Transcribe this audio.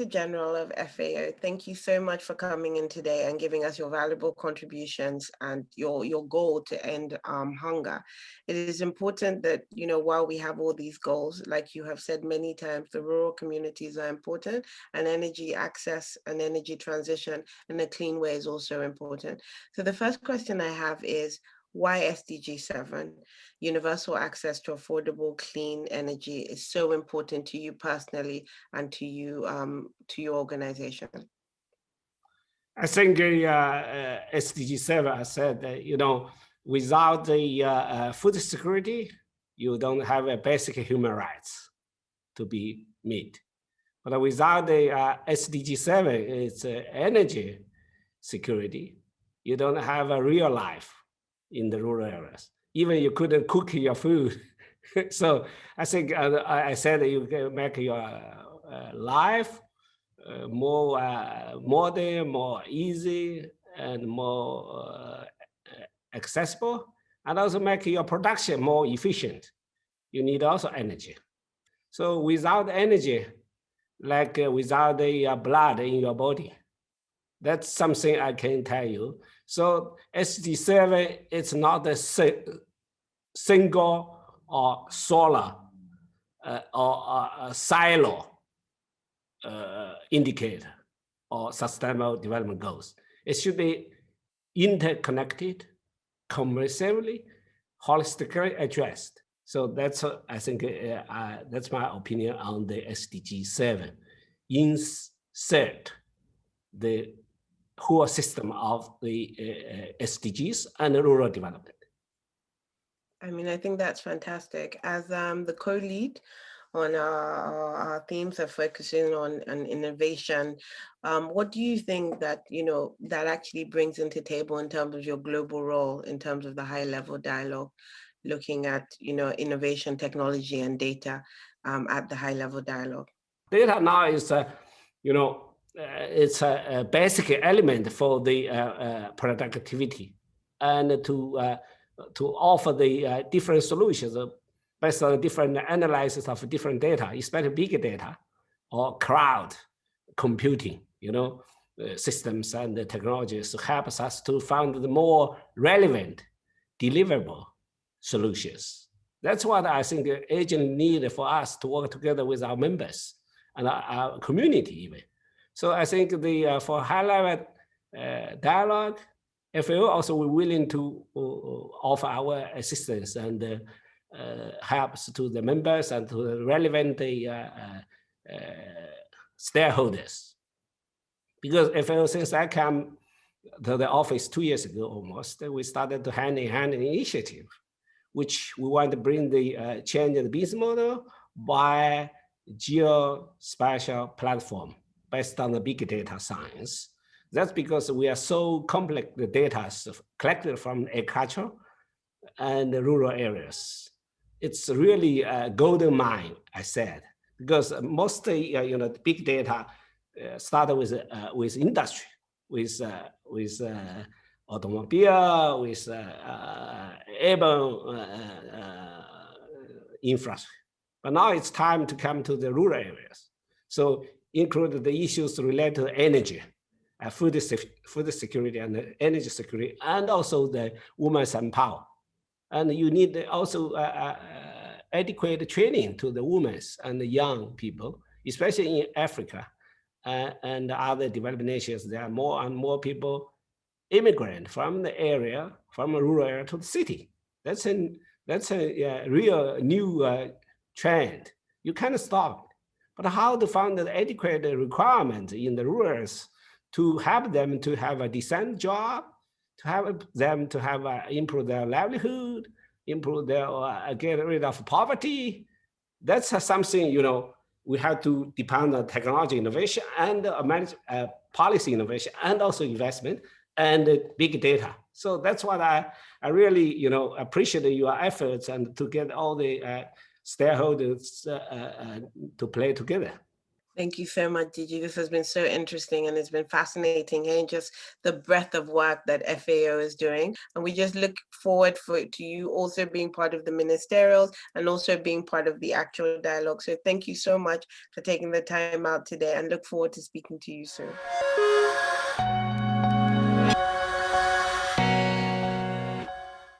Director General of FAO, thank you so much for coming in today and giving us your valuable contributions and your goal to end hunger. It is important that, while we have all these goals, like you have said many times, the rural communities are important, and energy access and energy transition in a clean way is also important. So the first question I have is, why SDG 7, universal access to affordable, clean energy, is so important to you personally and to you, to your organization? I think SDG 7, I said, without the food security, you don't have a basic human rights to be met. But without the SDG 7, it's energy security. You don't have a real life in the rural areas. Even you couldn't cook your food. So I think I said you can make your life more modern, more easy, and more accessible, and also make your production more efficient. You need also energy. So without energy, like without the blood in your body, that's something I can tell you. So SDG 7, it's not a single or solar or a silo indicator or sustainable development goals. It should be interconnected, comprehensively, holistically addressed. So that's, I think, that's my opinion on the SDG 7. Insert the whole system of the SDGs and rural development. I mean, I think that's fantastic. As the co-lead on our themes of focusing on innovation, what do you think that, that actually brings into table in terms of your global role, in terms of the high-level dialogue, looking at, innovation, technology, and data at the high-level dialogue? Data now is, it's a basic element for the productivity, and to offer the different solutions based on different analysis of different data, especially big data or cloud computing, systems and the technologies helps us to find the more relevant, deliverable solutions. That's what I think the agent need for us to work together with our members and our community even. So I think the for high-level dialogue, FAO also we're willing to offer our assistance and helps to the members and to the relevant stakeholders. Because FAO, since I came to the office 2 years ago almost, we started to hand-in-hand initiative, which we want to bring the change in the business model by geospatial platform based on the big data science. That's because we are so complex, the data collected from agriculture and the rural areas. It's really a golden mine, I said, because mostly, the big data started with industry, with automobile, with urban infrastructure. But now it's time to come to the rural areas. So include the issues related to energy, food security and energy security, and also the women's empowerment. And you need also adequate training to the women and the young people, especially in Africa and other developed nations. There are more and more people immigrant from the area, from a rural area to the city. That's a real new trend. You can't stop it. But how to find the adequate requirement in the rurals to help them to have a decent job, to help them to have improve their livelihood, improve their get rid of poverty. That's something we have to depend on technology innovation and policy innovation, and also investment and big data. So that's what I really appreciate your efforts and to get all the stakeholders to play together. Thank you so much, Gigi. This has been so interesting and it's been fascinating hearing just the breadth of work that FAO is doing. And we just look forward to you also being part of the ministerials and also being part of the actual dialogue. So thank you so much for taking the time out today and look forward to speaking to you soon.